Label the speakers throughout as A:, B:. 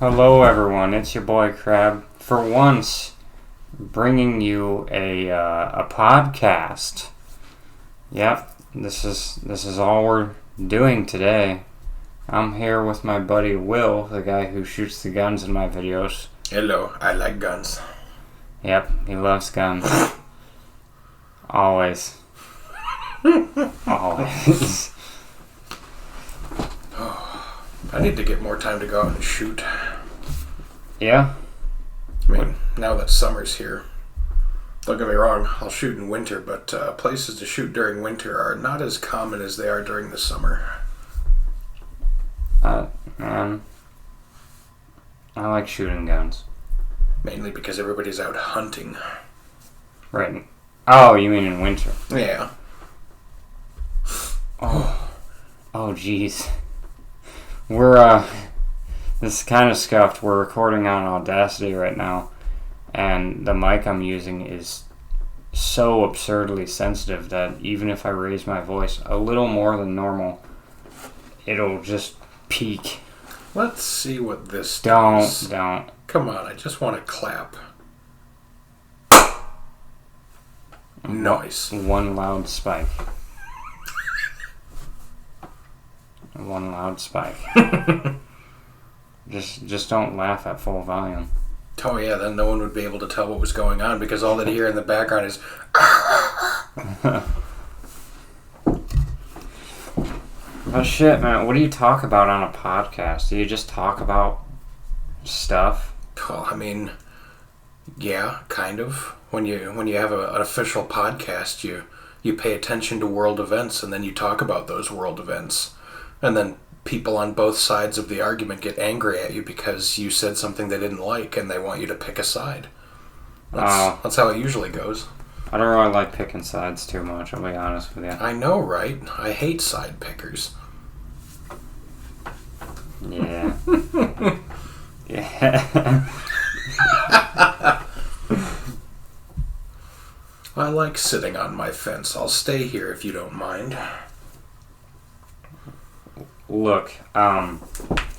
A: Hello everyone, it's your boy Crab. For once, bringing you a podcast. Yep, this is all we're doing today. I'm here with my buddy Will, the guy who shoots the guns in my videos.
B: Hello, I like guns.
A: Yep, he loves guns. Always. Always.
B: I need to get more time to go out and shoot.
A: Yeah?
B: I mean, now that summer's here, don't get me wrong, I'll shoot in winter, but places to shoot during winter are not as common as they are during the summer.
A: Man, I like shooting guns.
B: Mainly because everybody's out hunting.
A: Right. Oh, you mean in winter?
B: Yeah.
A: Oh, jeez. We're, this is kind of scuffed. We're recording on Audacity right now, and the mic I'm using is so absurdly sensitive that even if I raise my voice a little more than normal, it'll just peak.
B: Let's see what this does.
A: Don't.
B: Come on, I just want to clap. Nice.
A: One loud spike. One loud spike. Just don't laugh at full volume.
B: Oh yeah, then no one would be able to tell what was going on because all they'd hear in the background is
A: Oh shit, man, what do you talk about on a podcast? Do you just talk about stuff?
B: Well, I mean, yeah, kind of. When you have an official podcast, you pay attention to world events and then you talk about those world events. And then people on both sides of the argument get angry at you because you said something they didn't like and they want you to pick a side. That's how it usually goes.
A: I don't really like picking sides too much, I'll be honest with you.
B: I know, right? I hate side pickers.
A: Yeah. Yeah.
B: I like sitting on my fence. I'll stay here if you don't mind.
A: Look, I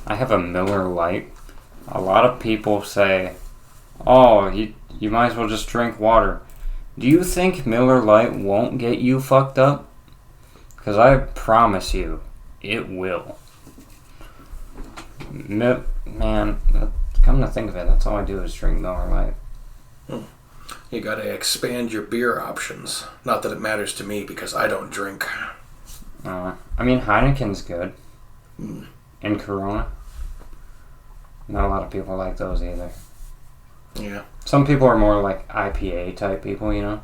A: have a Miller Lite. A lot of people say, oh, you might as well just drink water. Do you think Miller Lite won't get you fucked up? Because I promise you, it will. Man, come to think of it, that's all I do is drink Miller Lite.
B: You gotta expand your beer options. Not that it matters to me because I don't drink.
A: I mean, Heineken's good. And Corona. Not a lot of people like those either.
B: Yeah.
A: Some people are more like IPA type people, you know?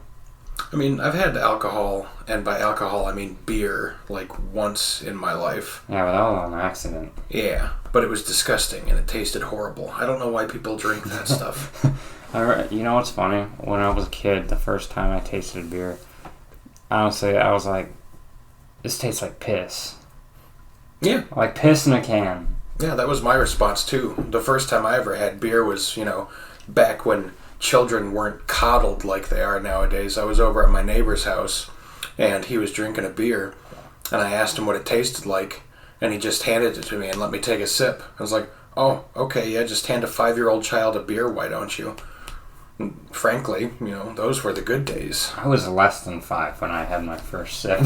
B: I mean, I've had alcohol, and by alcohol I mean beer, like once in my life.
A: Yeah, but that was an accident.
B: Yeah, but it was disgusting and it tasted horrible. I don't know why people drink that stuff.
A: You know what's funny? When I was a kid, the first time I tasted beer, honestly, I was like, this tastes like piss.
B: Yeah.
A: Like piss in a can.
B: Yeah, that was my response too. The first time I ever had beer was, back when children weren't coddled like they are nowadays. I was over at my neighbor's house, and he was drinking a beer, and I asked him what it tasted like, and he just handed it to me and let me take a sip. I was like, oh, okay, yeah, just hand a 5-year-old child a beer, why don't you? And frankly, those were the good days.
A: I was less than 5 when I had my first sip.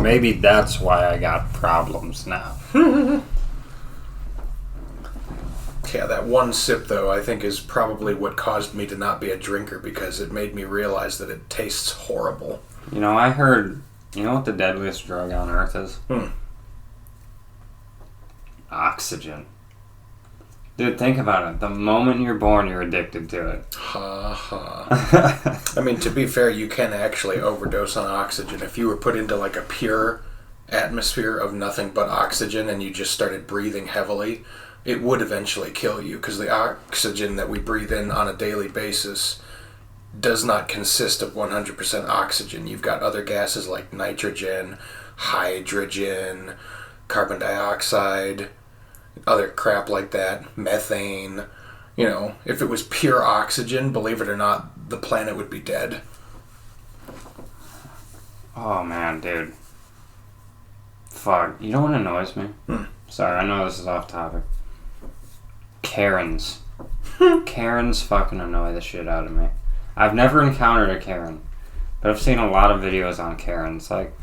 A: Maybe that's why I got problems now.
B: Yeah, that one sip, though, I think is probably what caused me to not be a drinker because it made me realize that it tastes horrible.
A: I heard, what the deadliest drug on earth is? Oxygen. Dude, think about it. The moment you're born, you're addicted to it.
B: Ha ha. I mean, to be fair, you can actually overdose on oxygen. If you were put into like a pure atmosphere of nothing but oxygen and you just started breathing heavily, it would eventually kill you because the oxygen that we breathe in on a daily basis does not consist of 100% oxygen. You've got other gases like nitrogen, hydrogen, carbon dioxide, other crap like that, methane. If it was pure oxygen, believe it or not, the planet would be dead.
A: Oh man, dude. Fuck. You know what annoys me? Sorry, I know this is off topic. Karens. Karens fucking annoy the shit out of me. I've never encountered a Karen, but I've seen a lot of videos on Karens. Like,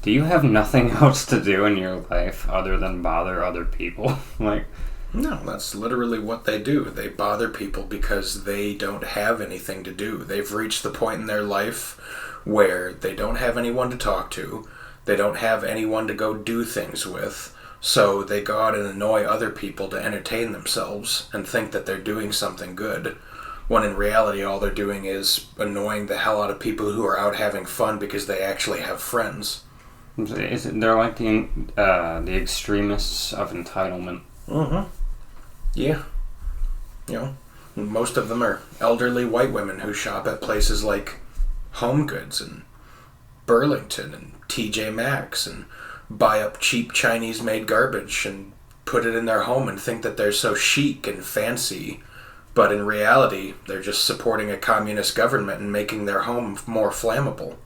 A: do you have nothing else to do in your life other than bother other people? Like,
B: no, that's literally what they do. They bother people because they don't have anything to do. They've reached the point in their life where they don't have anyone to talk to. They don't have anyone to go do things with. So they go out and annoy other people to entertain themselves and think that they're doing something good, when in reality all they're doing is annoying the hell out of people who are out having fun because they actually have friends.
A: They're like the extremists of entitlement.
B: Mm-hmm. Yeah. You know, most of them are elderly white women who shop at places like Home Goods and Burlington and TJ Maxx and buy up cheap Chinese-made garbage and put it in their home and think that they're so chic and fancy. But in reality, they're just supporting a communist government and making their home more flammable.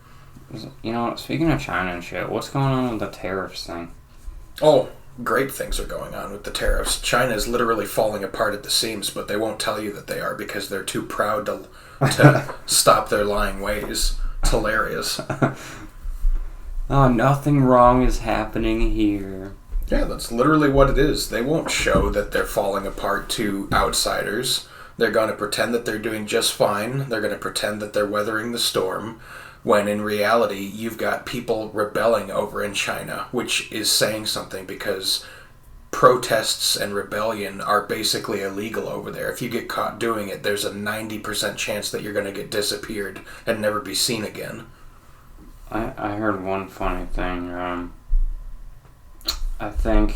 A: You know, speaking of China and shit, what's going on with the tariffs thing?
B: Oh, great things are going on with the tariffs. China is literally falling apart at the seams, but they won't tell you that they are because they're too proud to stop their lying ways. It's hilarious.
A: Oh, nothing wrong is happening here.
B: Yeah, that's literally what it is. They won't show that they're falling apart to outsiders. They're going to pretend that they're doing just fine. They're going to pretend that they're weathering the storm, when in reality you've got people rebelling over in China, which is saying something because protests and rebellion are basically illegal over there. If you get caught doing it, there's a 90% chance that you're going to get disappeared and never be seen again.
A: I heard one funny thing. I think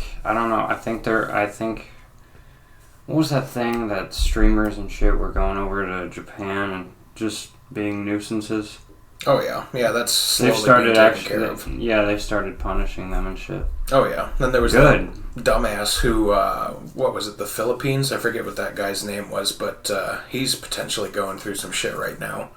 A: what was that thing that streamers and shit were going over to Japan and just being nuisances?
B: Oh yeah, that's slowly being taken care of.
A: Yeah, they started punishing them and shit.
B: Oh yeah, then there was that dumbass who, what was it, the Philippines? I forget what that guy's name was, but he's potentially going through some shit right now.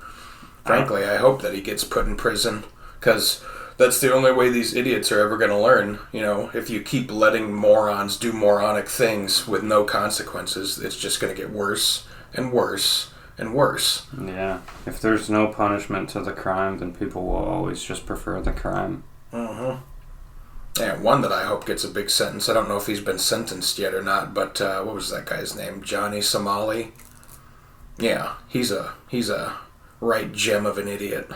B: Frankly, I hope that he gets put in prison, because that's the only way these idiots are ever going to learn. You know, if you keep letting morons do moronic things with no consequences, it's just going to get worse and worse and worse.
A: Yeah, if there's no punishment to the crime, then people will always just prefer the crime.
B: Mm-hmm. Yeah, one that I hope gets a big sentence. I don't know if he's been sentenced yet or not, but what was that guy's name? Johnny Somali? Yeah, he's a right gem of an idiot.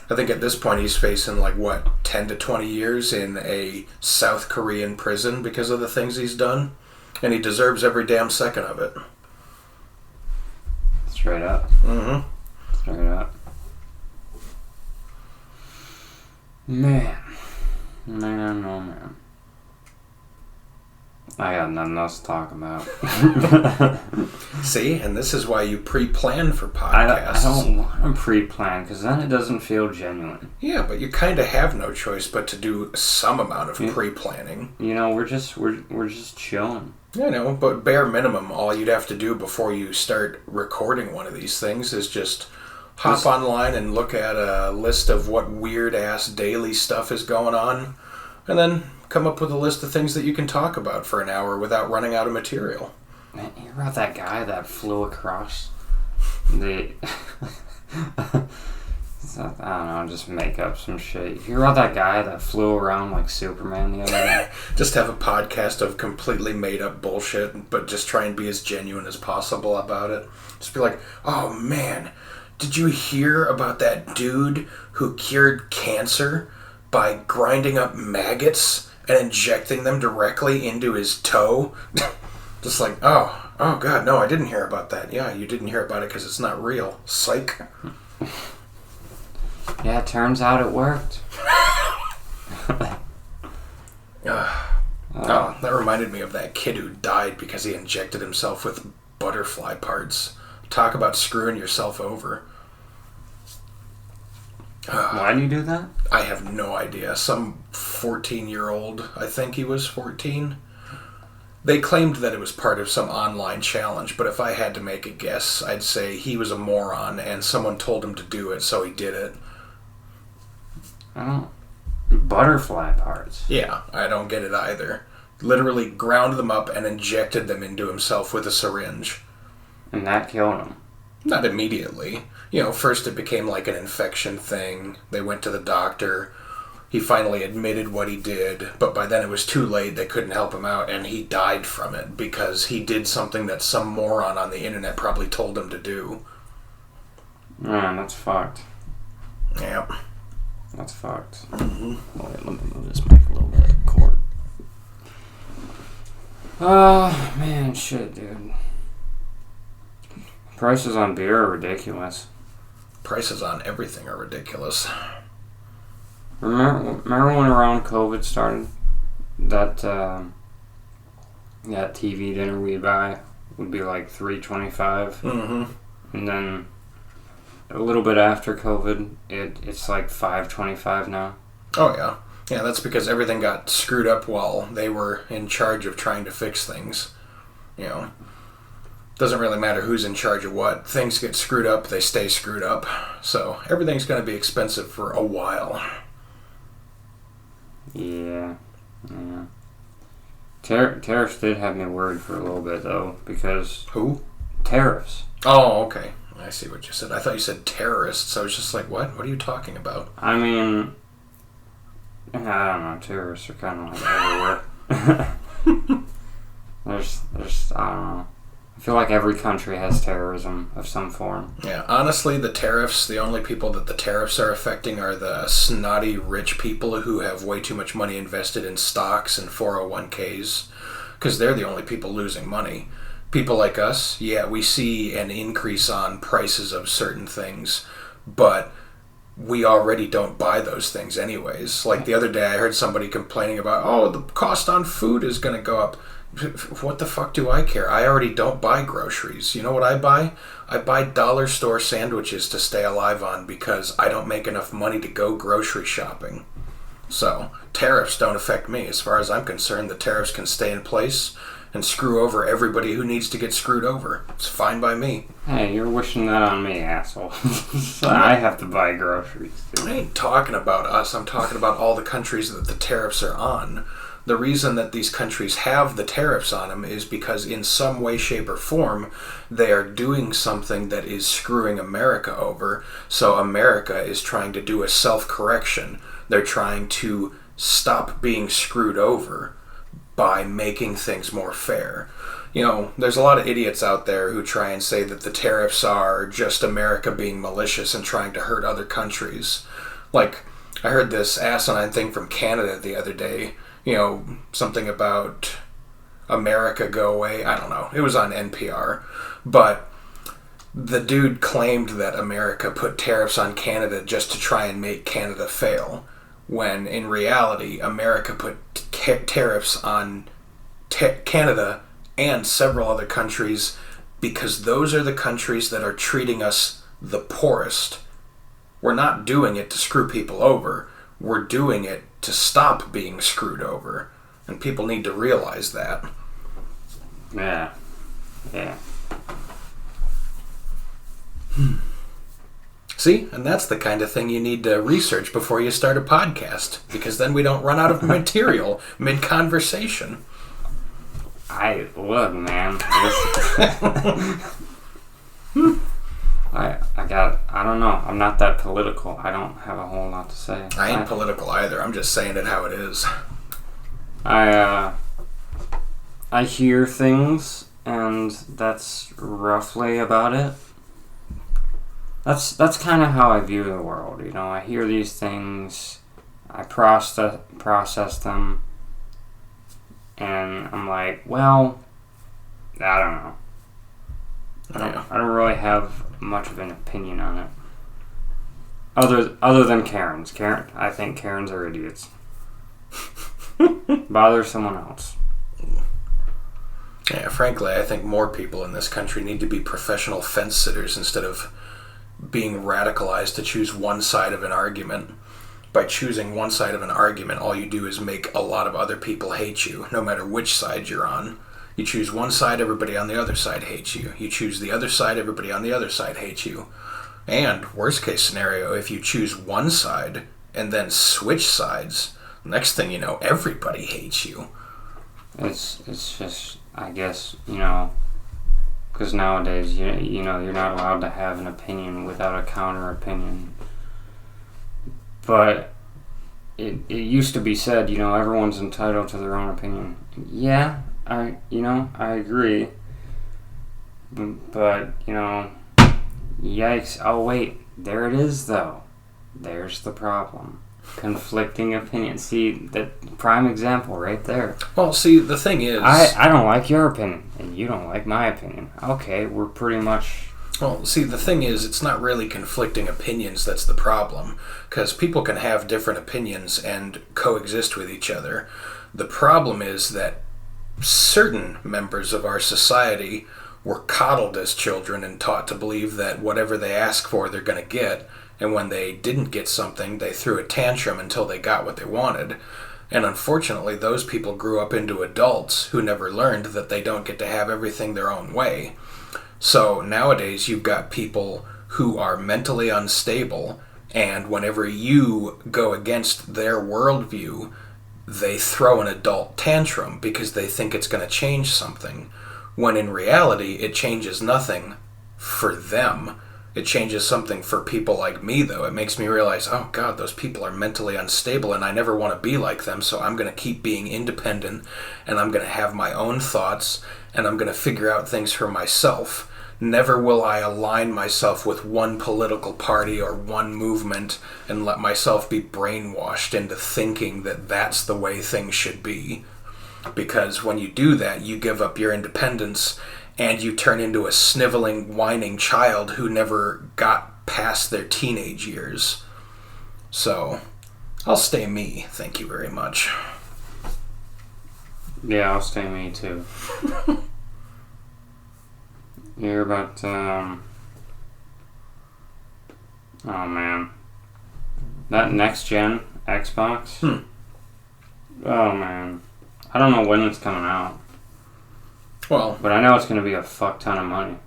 B: I think at this point he's facing 10 to 20 years in a South Korean prison because of the things he's done, and he deserves every damn second of it.
A: Straight up.
B: Mm-hmm.
A: Straight up. Man, oh man. I got nothing else to talk about.
B: See, and this is why you pre-plan for podcasts.
A: I don't want to pre-plan, because then it doesn't feel genuine.
B: Yeah, but you kind of have no choice but to do some amount of pre-planning.
A: You know, we're just chilling.
B: I know, but bare minimum, all you'd have to do before you start recording one of these things is just hop online and look at a list of what weird-ass daily stuff is going on, and then come up with a list of things that you can talk about for an hour without running out of material.
A: Man, you hear about that guy that flew across the... I don't know, just make up some shit. You hear about that guy that flew around like Superman the other day?
B: Just have a podcast of completely made up bullshit, but just try and be as genuine as possible about it. Just be like, oh man, did you hear about that dude who cured cancer by grinding up maggots and injecting them directly into his toe? Just like, oh god, no, I didn't hear about that. Yeah, you didn't hear about it because it's not real. Psych.
A: Yeah, it turns out it worked.
B: That reminded me of that kid who died because he injected himself with butterfly parts. Talk about screwing yourself over.
A: Why do you do that?
B: I have no idea. Some 14-year-old, I think he was 14. They claimed that it was part of some online challenge, but if I had to make a guess, I'd say he was a moron and someone told him to do it, so he did it.
A: I don't... Butterfly parts.
B: Yeah, I don't get it either. Literally ground them up and injected them into himself with a syringe.
A: And that killed him.
B: Not immediately. First it became like an infection thing. They went to the doctor. He finally admitted what he did, but by then it was too late. They couldn't help him out, and he died from it because he did something that some moron on the internet probably told him to do.
A: Man, that's fucked.
B: Yep.
A: That's fucked.
B: Mm-hmm.
C: Wait, let me move this mic a little bit. Cord.
A: Oh, man, shit, dude. Prices on beer are ridiculous.
B: Prices on everything are ridiculous.
A: Remember when around COVID started? That TV dinner we buy would be like $3.25.
B: Mm-hmm.
A: And then a little bit after COVID, it's like $5.25 now.
B: Oh, yeah. Yeah, that's because everything got screwed up while they were in charge of trying to fix things. Doesn't really matter who's in charge of what. Things get screwed up, they stay screwed up. So everything's going to be expensive for a while.
A: Yeah. Tariffs did have me worried for a little bit, though, because...
B: Who?
A: Tariffs.
B: Oh, okay. I see what you said. I thought you said terrorists. I was just like, what? What are you talking about?
A: I mean... I don't know. Terrorists are kind of like everywhere. There's, I don't know. I feel like every country has terrorism of some form.
B: Yeah, honestly, the only people that the tariffs are affecting are the snotty rich people who have way too much money invested in stocks and 401ks, because they're the only people losing money. People like us, yeah, we see an increase on prices of certain things, but we already don't buy those things anyways. Like the other day, I heard somebody complaining about, the cost on food is going to go up. What the fuck do I care? I already don't buy groceries. You know what I buy? I buy dollar store sandwiches to stay alive on because I don't make enough money to go grocery shopping. So, tariffs don't affect me. As far as I'm concerned, the tariffs can stay in place and screw over everybody who needs to get screwed over. It's fine by me.
A: Hey, you're wishing that on me, asshole. I have to buy groceries, dude.
B: I ain't talking about us. I'm talking about all the countries that the tariffs are on. The reason that these countries have the tariffs on them is because in some way, shape, or form, they are doing something that is screwing America over. So America is trying to do a self-correction. They're trying to stop being screwed over by making things more fair. There's a lot of idiots out there who try and say that the tariffs are just America being malicious and trying to hurt other countries. Like, I heard this asinine thing from Canada the other day. Something about America go away. I don't know. It was on NPR. But the dude claimed that America put tariffs on Canada just to try and make Canada fail, when in reality, America put tariffs on Canada and several other countries because those are the countries that are treating us the poorest. We're not doing it to screw people over. We're doing it to stop being screwed over. And people need to realize that.
A: Yeah.
B: See? And that's the kind of thing you need to research before you start a podcast. Because then we don't run out of material mid-conversation.
A: Look, man. I don't know. I'm not that political. I don't have a whole lot to say.
B: I ain't political either. I'm just saying it how it is.
A: I hear things, and that's roughly about it. That's kind of how I view the world. I hear these things, I process them, and I'm like, well, I don't know. I don't really have much of an opinion on it. Other than Karens. I think Karens are idiots. Bother someone else.
B: Yeah, frankly, I think more people in this country need to be professional fence sitters instead of being radicalized to choose one side of an argument. By choosing one side of an argument, all you do is make a lot of other people hate you, no matter which side you're on. You choose one side, everybody on the other side hates you. You choose the other side, everybody on the other side hates you. And, worst case scenario, if you choose one side, and then switch sides, next thing you know, everybody hates you.
A: It's just, I guess, because nowadays, you're not allowed to have an opinion without a counter opinion. But it used to be said, everyone's entitled to their own opinion. Yeah, I agree. But, yikes. Oh, wait. There it is, though. There's the problem. Conflicting opinions. See, that prime example right there.
B: Well, see, the thing is...
A: I don't like your opinion, and you don't like my opinion. Okay, we're pretty much...
B: Well, see, the thing is, it's not really conflicting opinions that's the problem, because people can have different opinions and coexist with each other. The problem is that certain members of our society were coddled as children and taught to believe that whatever they ask for, they're going to get, and when they didn't get something, they threw a tantrum until they got what they wanted. And unfortunately, those people grew up into adults who never learned that they don't get to have everything their own way. So nowadays you've got people who are mentally unstable, and whenever you go against their worldview, they throw an adult tantrum because they think it's going to change something, when in reality it changes nothing for them. It changes something for people like me, though. It makes me realize, oh God, those people are mentally unstable and I never want to be like them, so I'm going to keep being independent and I'm going to have my own thoughts and I'm going to figure out things for myself. Never will I align myself with one political party or one movement and let myself be brainwashed into thinking that that's the way things should be. Because when you do that, you give up your independence and you turn into a sniveling, whining child who never got past their teenage years. So, I'll stay me, thank you very much.
A: Yeah, I'll stay me too. You hear about, oh man, that next gen Xbox? Oh man, I don't know when it's coming out.
B: Well,
A: but I know it's going to be a fuck ton of money.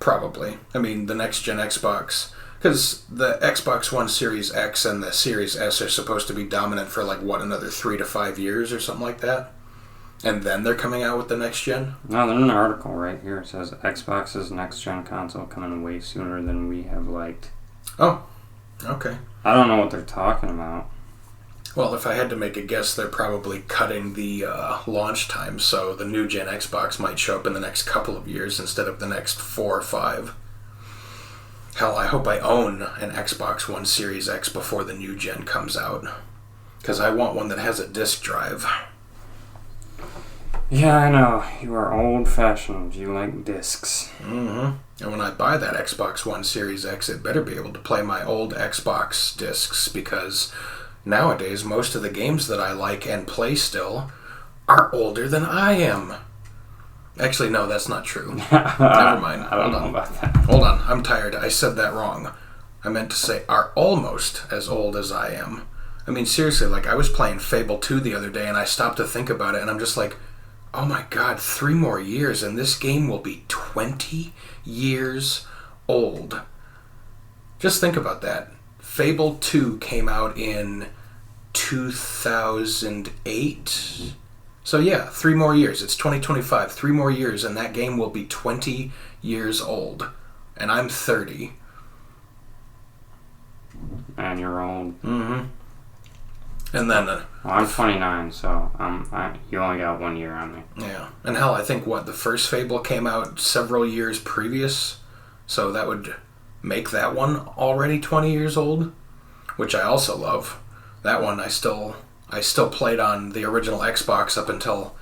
B: Probably. I mean, the next gen Xbox, because the Xbox One Series X and the Series S are supposed to be dominant for another 3 to 5 years or something like that? And then they're coming out with the next gen?
A: No, there's an article right here. It says Xbox's next gen console coming way sooner than we have liked.
B: Oh, okay.
A: I don't know what they're talking about.
B: Well, if I had to make a guess, they're probably cutting the launch time, so the new gen Xbox might show up in the next couple of years instead of the next 4 or 5. Hell, I hope I own an Xbox One Series X before the new gen comes out, because I want one that has a disc drive.
A: Yeah, I know. You are old-fashioned. You like discs.
B: Mm-hmm. And when I buy that Xbox One Series X, it better be able to play my old Xbox discs, because nowadays most of the games that I like and play still are older than I am. Actually, no, that's not true. Never mind.
A: I don't know about that.
B: Hold on. I'm tired. I said that wrong. I meant to say are almost as old as I am. I mean, seriously, I was playing Fable 2 the other day, and I stopped to think about it, and I'm just like, oh my God, 3 more years and this game will be 20 years old. Just think about that. Fable 2 came out in 2008. So yeah, 3 more years. It's 2025. 3 more years and that game will be 20 years old. And I'm 30.
A: And you're old.
B: Mm-hmm. And then...
A: well, I'm 29, so you only got 1 year on me.
B: Yeah. And hell, I think, the first Fable came out several years previous, so that would make that one already 20 years old, which I also love. That one I still played on the original Xbox up until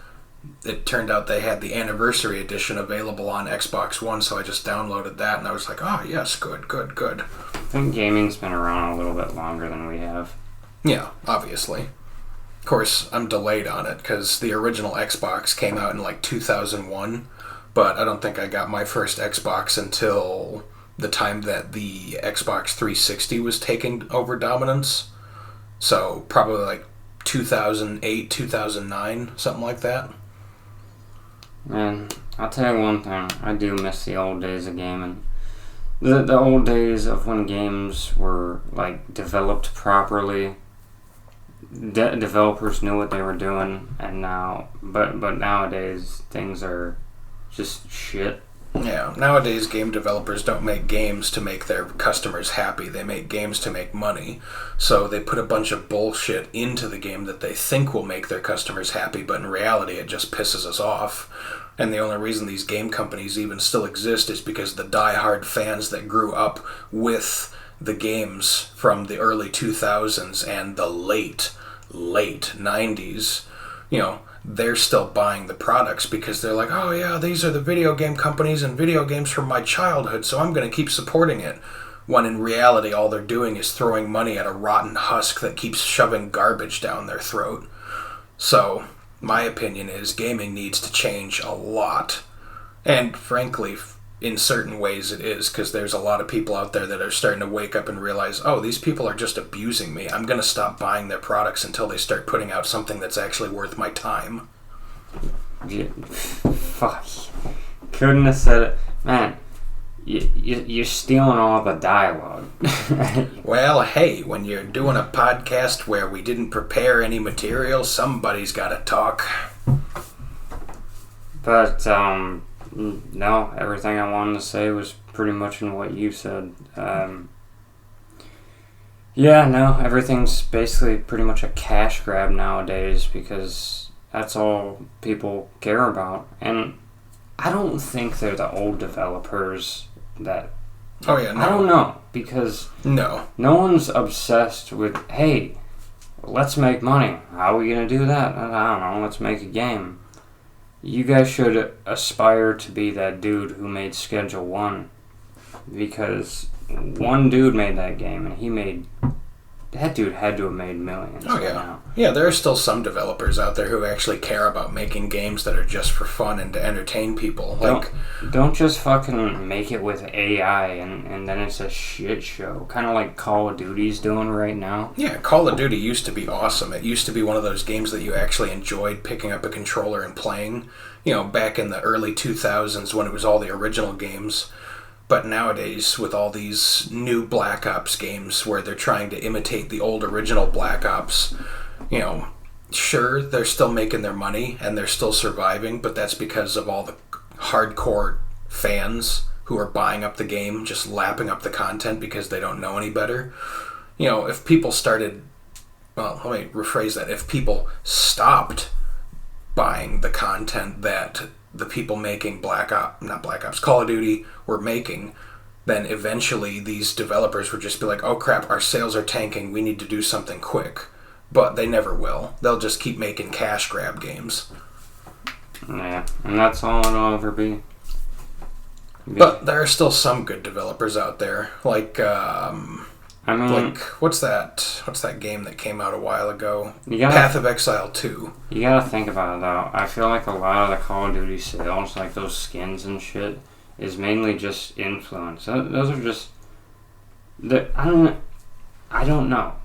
B: it turned out they had the Anniversary Edition available on Xbox One, so I just downloaded that, and I was like, oh, yes, good.
A: I think gaming's been around a little bit longer than we have.
B: Yeah, obviously. Of course, I'm delayed on it because the original Xbox came out in 2001, but I don't think I got my first Xbox until the time that the Xbox 360 was taking over dominance. So probably 2008, 2009, something like that.
A: Man, I'll tell you one thing. I do miss the old days of gaming. The old days of when games were developed properly developers knew what they were doing, and now, but nowadays things are just shit.
B: Yeah, nowadays game developers don't make games to make their customers happy. They make games to make money. So they put a bunch of bullshit into the game that they think will make their customers happy, but in reality it just pisses us off. And the only reason these game companies even still exist is because the die-hard fans that grew up with the games from the early 2000s and the late 90s, they're still buying the products because they're like, oh yeah, these are the video game companies and video games from my childhood, so I'm going to keep supporting it. When in reality, all they're doing is throwing money at a rotten husk that keeps shoving garbage down their throat. So, my opinion is gaming needs to change a lot. And frankly, in certain ways it is, because there's a lot of people out there that are starting to wake up and realize, oh, these people are just abusing me. I'm going to stop buying their products until they start putting out something that's actually worth my time.
A: Yeah, fuck. Couldn't have said it. Man, you're stealing all the dialogue.
B: Well, hey, when you're doing a podcast where we didn't prepare any material, somebody's got to talk.
A: But, no, everything I wanted to say was pretty much in what you said. Yeah, no, everything's basically pretty much a cash grab nowadays because that's all people care about. And I don't think they're the old developers that...
B: Oh, yeah, no.
A: I don't know, because
B: no
A: one's obsessed with, hey, let's make money. How are we going to do that? I don't know, let's make a game. You guys should aspire to be that dude who made Schedule 1, because one dude made that game, and that dude had to have made millions.
B: Oh, yeah. Now. Yeah, there are still some developers out there who actually care about making games that are just for fun and to entertain people.
A: Don't just fucking make it with AI and then it's a shit show. Kind of like Call of Duty's doing right now.
B: Yeah, Call of Duty used to be awesome. It used to be one of those games that you actually enjoyed picking up a controller and playing, back in the early 2000s when it was all the original games. But nowadays, with all these new Black Ops games where they're trying to imitate the old original Black Ops, sure, they're still making their money and they're still surviving, but that's because of all the hardcore fans who are buying up the game, just lapping up the content because they don't know any better. If people started... Well, let me rephrase that. If people stopped buying the content that the people making Call of Duty were making, then eventually these developers would just be like, oh crap, our sales are tanking, we need to do something quick. But they never will. They'll just keep making cash grab games.
A: Yeah, and that's all it'll ever be.
B: But there are still some good developers out there, like what's that game that came out a while ago? Path of Exile 2.
A: You gotta think about it though. I feel like a lot of the Call of Duty sales, like those skins and shit, is mainly just influence. Those are just... I don't know.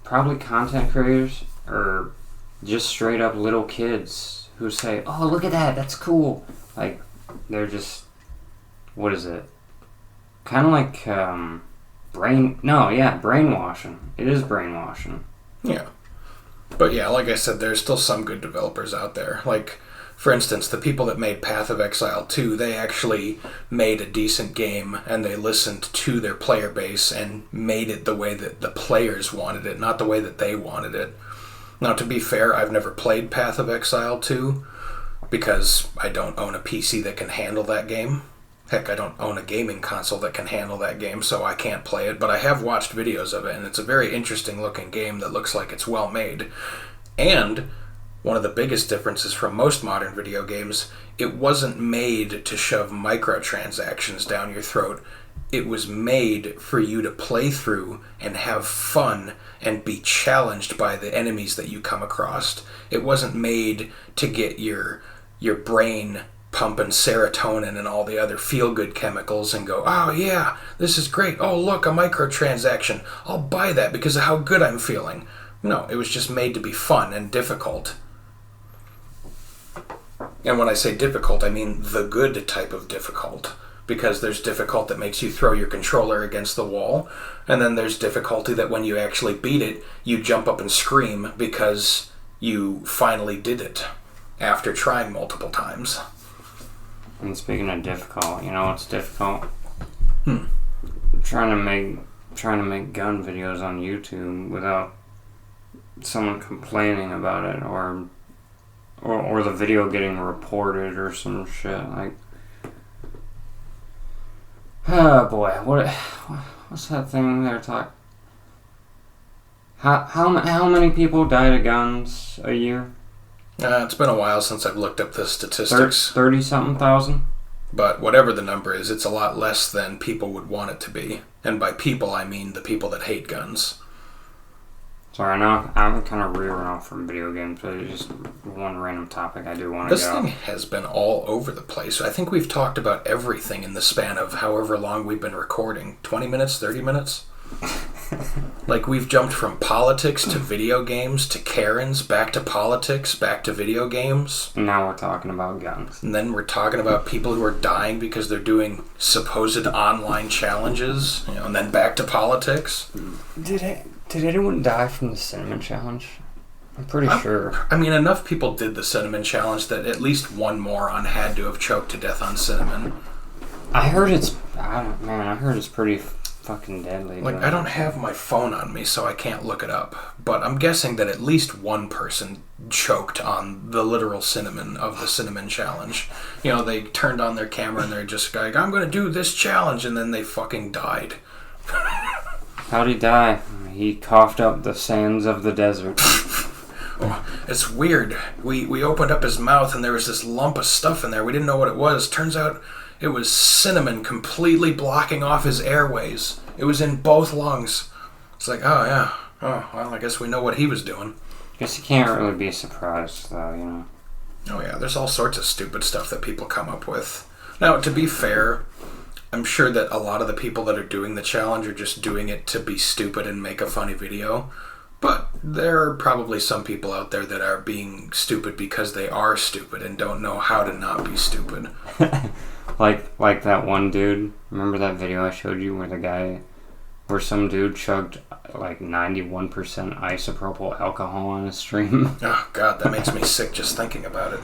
A: Probably content creators or just straight up little kids who say, oh, look at that, that's cool. Like, they're just... What is it? Kind of like... brainwashing. It is brainwashing.
B: Yeah. But yeah, like I said, there's still some good developers out there. Like, for instance, the people that made Path of Exile 2, they actually made a decent game, and they listened to their player base and made it the way that the players wanted it, not the way that they wanted it. Now, to be fair, I've never played Path of Exile 2, because I don't own a PC that can handle that game. Heck, I don't own a gaming console that can handle that game, so I can't play it, but I have watched videos of it, and it's a very interesting looking game that looks like it's well made. And one of the biggest differences from most modern video games, it wasn't made to shove microtransactions down your throat. It was made for you to play through and have fun and be challenged by the enemies that you come across. It wasn't made to get your brain pumping serotonin and all the other feel-good chemicals and go, oh yeah, this is great. Oh look, a microtransaction. I'll buy that because of how good I'm feeling. No, it was just made to be fun and difficult. And when I say difficult, I mean the good type of difficult. because there's difficult that makes you throw your controller against the wall, and then there's difficulty that when you actually beat it, you jump up and scream because you finally did it after trying multiple times.
A: And speaking of difficult, you know what's difficult? Trying to make gun videos on YouTube without someone complaining about it or the video getting reported or some shit. Like, oh boy, what's that thing they're talking? How many people die to guns a year?
B: It's been a while since I've looked up the statistics.
A: 30-something thousand?
B: But whatever the number is, it's a lot less than people would want it to be. And by people, I mean the people that hate guns.
A: Sorry, now I'm kind of rearing off from video games, but it's just one random topic I do want to
B: This thing has been all over the place. I think we've talked about everything in the span of however long we've been recording. 20 minutes? 30 minutes? Like, we've jumped from politics to video games to Karens, back to politics, back to video games.
A: Now we're talking about guns.
B: And then we're talking about people who are dying because they're doing supposed online challenges, and then back to politics.
A: Did anyone die from the cinnamon challenge? I'm pretty sure.
B: I mean, enough people did the cinnamon challenge that at least one moron had to have choked to death on cinnamon.
A: I heard it's pretty fucking deadly.
B: Like, I don't have my phone on me, so I can't look it up. But I'm guessing that at least one person choked on the literal cinnamon of the cinnamon challenge. They turned on their camera and they're just like, I'm going to do this challenge, and then they fucking died.
A: How'd he die? He coughed up the sands of the desert.
B: Oh, it's weird. We opened up his mouth and there was this lump of stuff in there. We didn't know what it was. Turns out it was cinnamon completely blocking off his airways. It was in both lungs. It's like, oh yeah. Oh, well, I guess we know what he was doing.
A: Guess you can't really be surprised, though,
B: Oh yeah, there's all sorts of stupid stuff that people come up with. Now, to be fair, I'm sure that a lot of the people that are doing the challenge are just doing it to be stupid and make a funny video. But there are probably some people out there that are being stupid because they are stupid and don't know how to not be stupid.
A: Like that one dude. Remember that video I showed you where some dude chugged like 91% isopropyl alcohol on his stream?
B: Oh God, that makes me sick just thinking about it.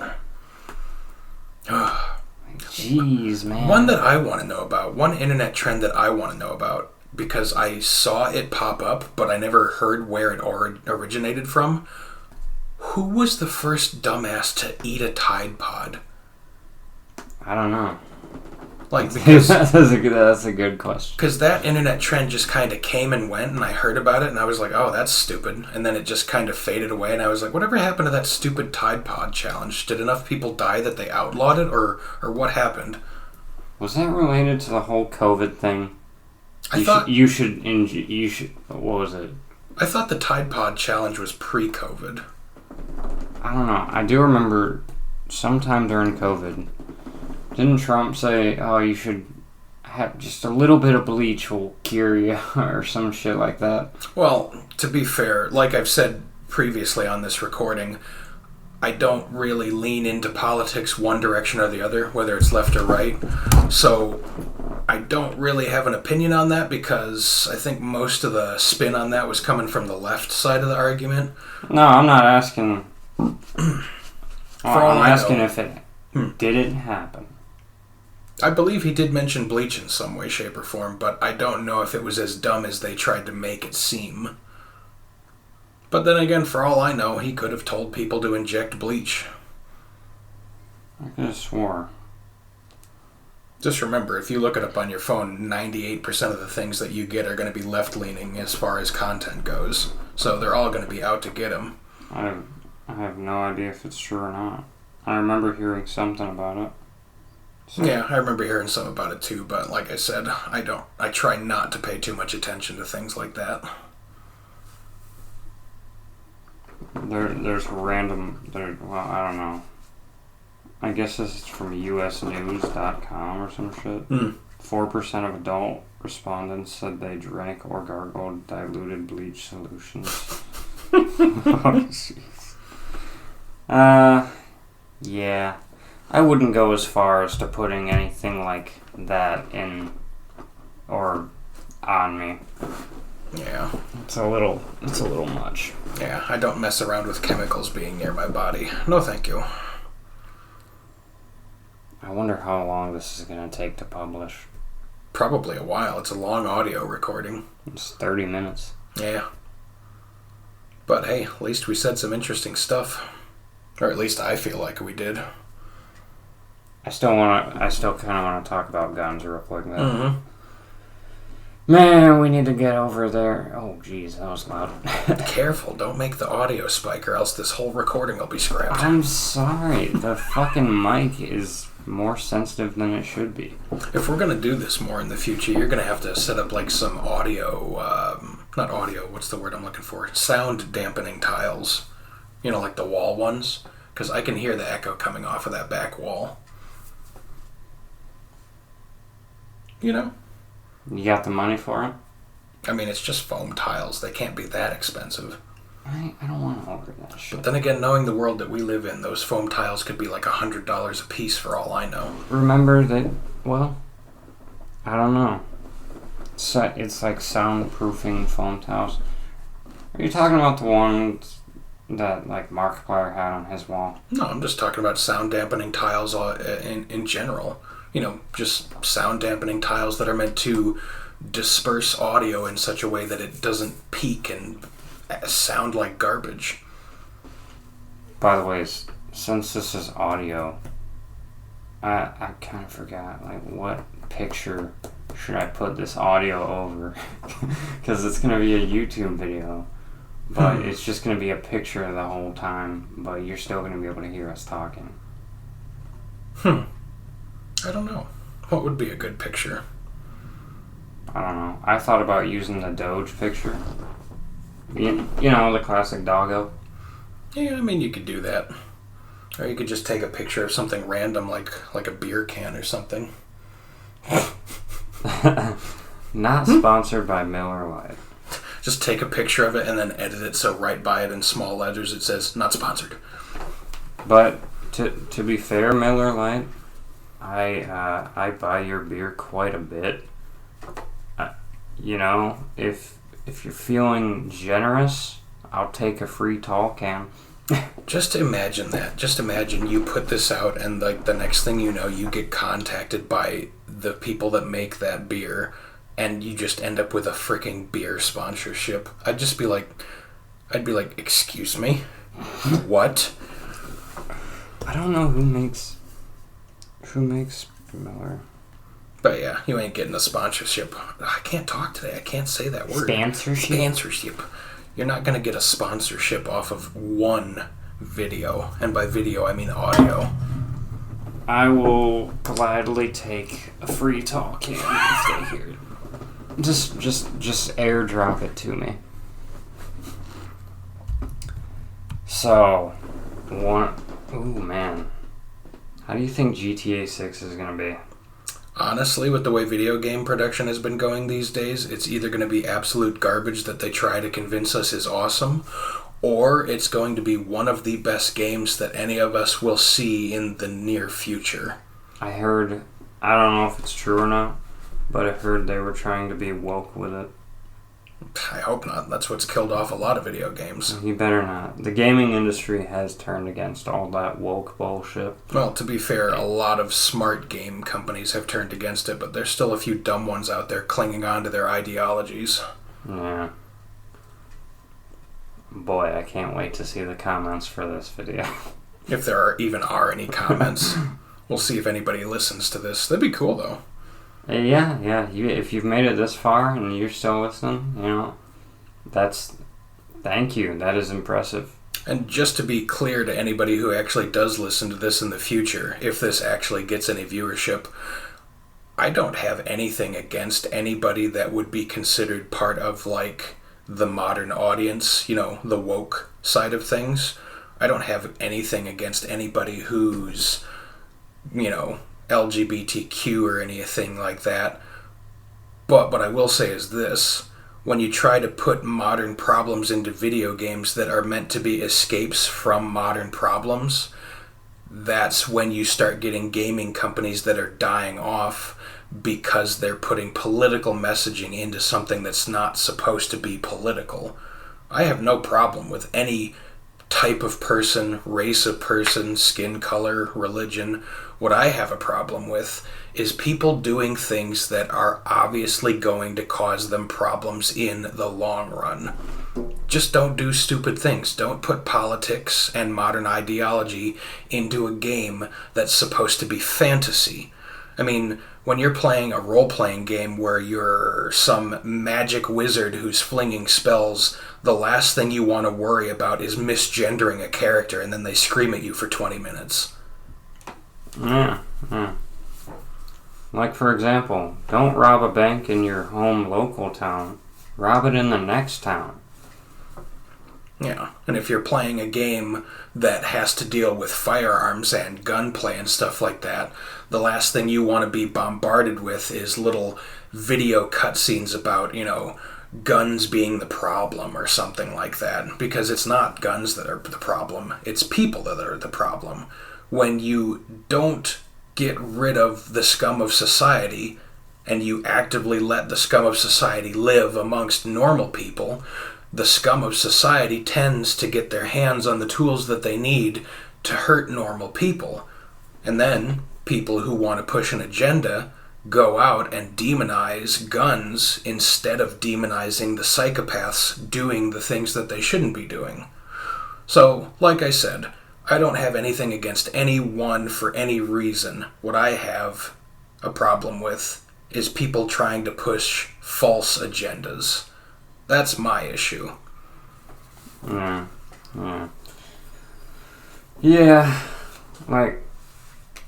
A: Jeez, man.
B: One that I want to know about, one internet trend that I want to know about, because I saw it pop up, but I never heard where it originated from. Who was the first dumbass to eat a Tide Pod?
A: I don't know.
B: Like, because
A: that's a good question.
B: Because that internet trend just kind of came and went, and I heard about it, and I was like, oh, that's stupid. And then it just kind of faded away, and I was like, whatever happened to that stupid Tide Pod challenge? Did enough people die that they outlawed it, or what happened?
A: Was that related to the whole COVID thing?
B: I thought
A: you should. What was it?
B: I thought the Tide Pod challenge was pre-COVID.
A: I don't know. I do remember sometime during COVID, didn't Trump say, "Oh, you should have just a little bit of bleach will cure you," or some shit like that?
B: Well, to be fair, like I've said previously on this recording, I don't really lean into politics one direction or the other, whether it's left or right. So I don't really have an opinion on that because I think most of the spin on that was coming from the left side of the argument.
A: No, I'm not asking. I'm asking if it did it happen.
B: I believe he did mention bleach in some way, shape, or form, but I don't know if it was as dumb as they tried to make it seem. But then again, for all I know, he could have told people to inject bleach.
A: I could have swore.
B: Just remember, if you look it up on your phone, 98% of the things that you get are going to be left-leaning as far as content goes. So they're all going to be out to get him.
A: I have no idea if it's true or not. I remember hearing something about it.
B: So. Yeah, I remember hearing something about it too, but like I said, I try not to pay too much attention to things like that.
A: There's random, I don't know. I guess this is from usnews.com or some shit. 4% of adult respondents said they drank or gargled diluted bleach solutions. Oh, jeez. Yeah. I wouldn't go as far as to putting anything like that in or on me.
B: Yeah.
A: It's a little much.
B: Yeah, I don't mess around with chemicals being near my body. No, thank you.
A: I wonder how long this is going to take to publish.
B: Probably a while. It's a long audio recording.
A: It's 30 minutes.
B: Yeah. But hey, at least we said some interesting stuff. Or at least I feel like we did.
A: I still kind of want to talk about guns real quick.
B: Mm-hmm.
A: Man, we need to get over there. Oh, jeez, that was loud.
B: Careful, don't make the audio spike or else this whole recording will be scrapped.
A: I'm sorry. The fucking mic is more sensitive than it should be.
B: If we're going to do this more in the future, you're going to have to set up like some audio, not audio, what's the word I'm looking for? Sound dampening tiles. You know, like the wall ones. Because I can hear the echo coming off of that back wall. You know?
A: You got the money for it?
B: I mean, it's just foam tiles. They can't be that expensive.
A: I don't want to order that shit.
B: But then again, knowing the world that we live in, those foam tiles could be like $100 a piece for all I know.
A: Remember that, well, I don't know. It's like soundproofing foam tiles. Are you talking about the ones that like Markiplier had on his wall?
B: No, I'm just talking about sound dampening tiles in general. You know, just sound dampening tiles that are meant to disperse audio in such a way that it doesn't peak and sound like garbage.
A: By the way, since this is audio, I kind of forgot, like, what picture should I put this audio over? Because it's going to be a YouTube video, but it's just going to be a picture the whole time, but you're still going to be able to hear us talking.
B: I don't know. What would be a good picture?
A: I don't know. I thought about using the Doge picture. You know, the classic doggo.
B: Yeah, I mean, you could do that. Or you could just take a picture of something random, like a beer can or something.
A: Not sponsored by Miller Lite.
B: Just take a picture of it and then edit it so right by it in small letters it says, not sponsored.
A: But to be fair, Miller Lite, I buy your beer quite a bit. You know, if you're feeling generous, I'll take a free tall can.
B: Just imagine that. Just imagine you put this out and like the next thing you know, you get contacted by the people that make that beer and you just end up with a freaking beer sponsorship. I'd be like, excuse me? What?
A: I don't know who makes Miller.
B: But yeah, you ain't getting a sponsorship. I can't talk today. I can't say that word. Sponsorship. You're not going to get a sponsorship off of one video. And by video, I mean audio.
A: I will gladly take a free tall can if they hear it. Just airdrop it to me. So, ooh, man. How do you think GTA 6 is going to be?
B: Honestly, with the way video game production has been going these days, it's either going to be absolute garbage that they try to convince us is awesome, or it's going to be one of the best games that any of us will see in the near future.
A: I heard, I don't know if it's true or not, but I heard they were trying to be woke with it.
B: I hope not. That's what's killed off a lot of video games.
A: You better not. The gaming industry has turned against all that woke bullshit.
B: Well, to be fair, a lot of smart game companies have turned against it, but there's still a few dumb ones out there clinging on to their ideologies.
A: Yeah. Boy, I can't wait to see the comments for this video.
B: If there are any comments. We'll see if anybody listens to this. That'd be cool, though.
A: Yeah. If you've made it this far and you're still listening, you know, thank you. That is impressive.
B: And just to be clear to anybody who actually does listen to this in the future, if this actually gets any viewership, I don't have anything against anybody that would be considered part of, like, the modern audience, you know, the woke side of things. I don't have anything against anybody who's, you know, LGBTQ or anything like that. But what I will say is this: when you try to put modern problems into video games that are meant to be escapes from modern problems, that's when you start getting gaming companies that are dying off because they're putting political messaging into something that's not supposed to be political. I have no problem with any type of person, race of person, skin color, religion. What I have a problem with is people doing things that are obviously going to cause them problems in the long run. Just don't do stupid things. Don't put politics and modern ideology into a game that's supposed to be fantasy. I mean, when you're playing a role-playing game where you're some magic wizard who's flinging spells, the last thing you want to worry about is misgendering a character and then they scream at you for 20 minutes.
A: Yeah. Like, for example, don't rob a bank in your home local town. Rob it in the next town.
B: Yeah, and if you're playing a game that has to deal with firearms and gunplay and stuff like that, the last thing you want to be bombarded with is little video cutscenes about, guns being the problem or something like that. Because it's not guns that are the problem, it's people that are the problem. When you don't get rid of the scum of society and you actively let the scum of society live amongst normal people, the scum of society tends to get their hands on the tools that they need to hurt normal people. And then people who want to push an agenda go out and demonize guns instead of demonizing the psychopaths doing the things that they shouldn't be doing. So, like I said, I don't have anything against anyone for any reason. What I have a problem with is people trying to push false agendas. That's my issue.
A: Yeah, like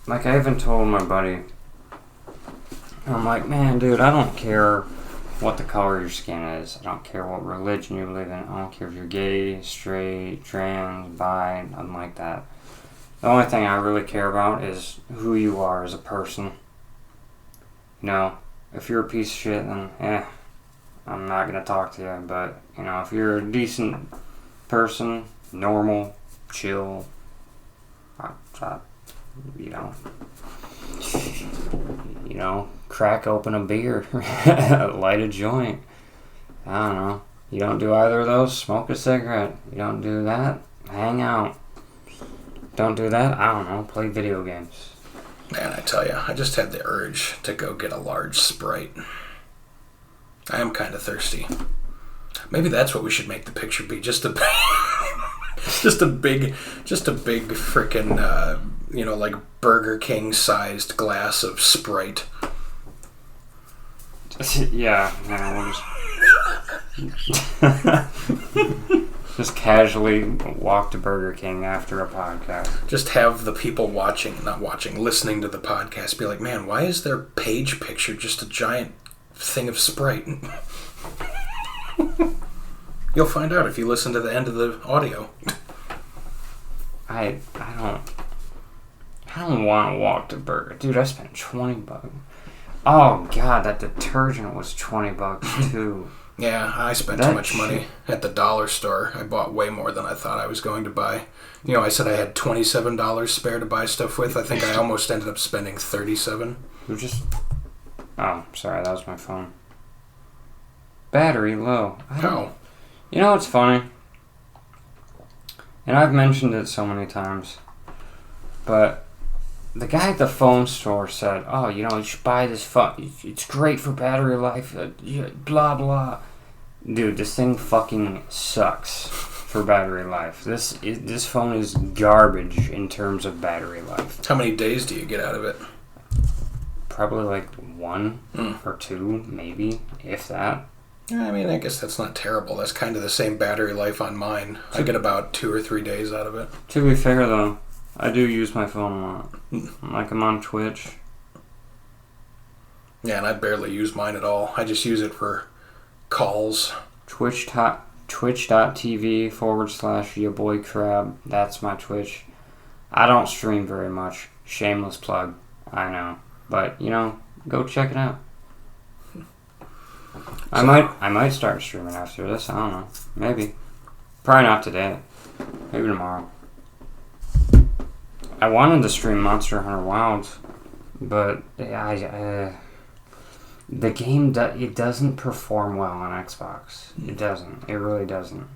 A: I even told my buddy, I'm like, man, dude, I don't care what the color of your skin is. I don't care what religion you believe in. I don't care if you're gay, straight, trans, bi, nothing like that. The only thing I really care about is who you are as a person. If you're a piece of shit, then I'm not going to talk to you. But, if you're a decent person, normal, chill, crack open a beer, light a joint. I don't know. You don't do either of those, smoke a cigarette. You don't do that, hang out. Don't do that, I don't know, play video games.
B: Man, I tell you, I just had the urge to go get a large Sprite. I am kind of thirsty. Maybe that's what we should make the picture be. Just a big frickin', like Burger King sized glass of Sprite.
A: Yeah, we'll just casually walk to Burger King after a podcast.
B: Just have the people listening to the podcast be like, man, why is their page picture just a giant thing of Sprite? You'll find out if you listen to the end of the audio.
A: I don't want to walk to Burger. Dude, I spent $20. Oh god, that detergent was $20 too.
B: Yeah, I spent too much money at the dollar store. I bought way more than I thought I was going to buy. I said I had $27 spare to buy stuff with. I think I almost ended up spending $37.
A: Oh, sorry, that was my phone. Battery low.
B: Oh.
A: It's funny. And I've mentioned it so many times. But the guy at the phone store said, oh, you should buy this phone. It's great for battery life. Blah, blah. Dude, this thing fucking sucks for battery life. This phone is garbage in terms of battery life.
B: How many days do you get out of it?
A: Probably like 1 or 2, maybe, if that.
B: I mean, I guess that's not terrible. That's kind of the same battery life on mine. I get about 2 or 3 days out of it.
A: To be fair, though, I do use my phone a lot. Like, I'm on Twitch.
B: Yeah, and I barely use mine at all. I just use it for calls.
A: Twitch.tv/yourboycrab. That's my Twitch. I don't stream very much. Shameless plug. I know. But, go check it out. I might start streaming after this. I don't know. Maybe. Probably not today. Maybe tomorrow. I wanted to stream Monster Hunter Wilds, but the game it doesn't perform well on Xbox. It doesn't. It really doesn't.